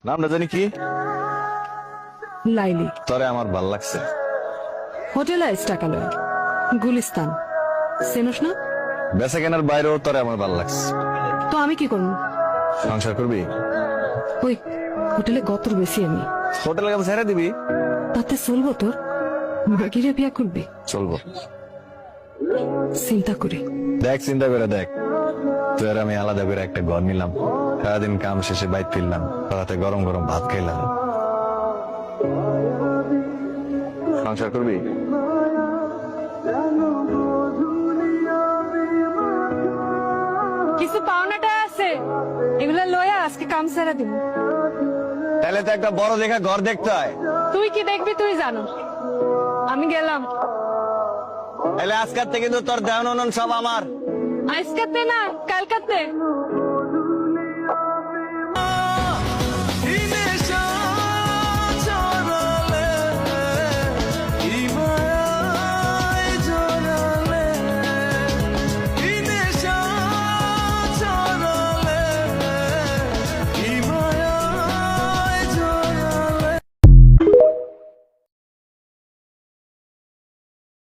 নামটা জানি কি? লাইলি। তরে আমার ভাল লাগছে। হোটেল আইস টাকা লয়, গুলিস্তান চেনস না? বেচা কেনার বাইরেও তরে আমার ভাল লাগছে। তো আমি কি করবো? সংসার করবি? ওই হোটেলে গতর বেশি আমি। হোটেলে কাছে ছেড়ে দিবি? তাতে চলবো তোর? মাগিরে বিয়া করবি? চলবো। চিন্তা করি। দেখ চিন্তা করে দেখ, তুই আর আমি আলাদা করে একটা ঘর নিলাম, সারাদিন কাম শেষে বাইক ফিরলাম, রাতে গরম গরম ভাত খাইলাম। সংসার করবি? কিছু পাওনাটা আছে, এগুলা লয়া আজকে কাম সেরা দিব। তাহলে তো একটা বড় দেখা ঘর দেখতে হয়। তুই কি দেখবি তুই জানো, আমি গেলাম। তাহলে আজকার থেকে তো তোর দেওয়ান সব আমার। আজকাতে না কালকাতে।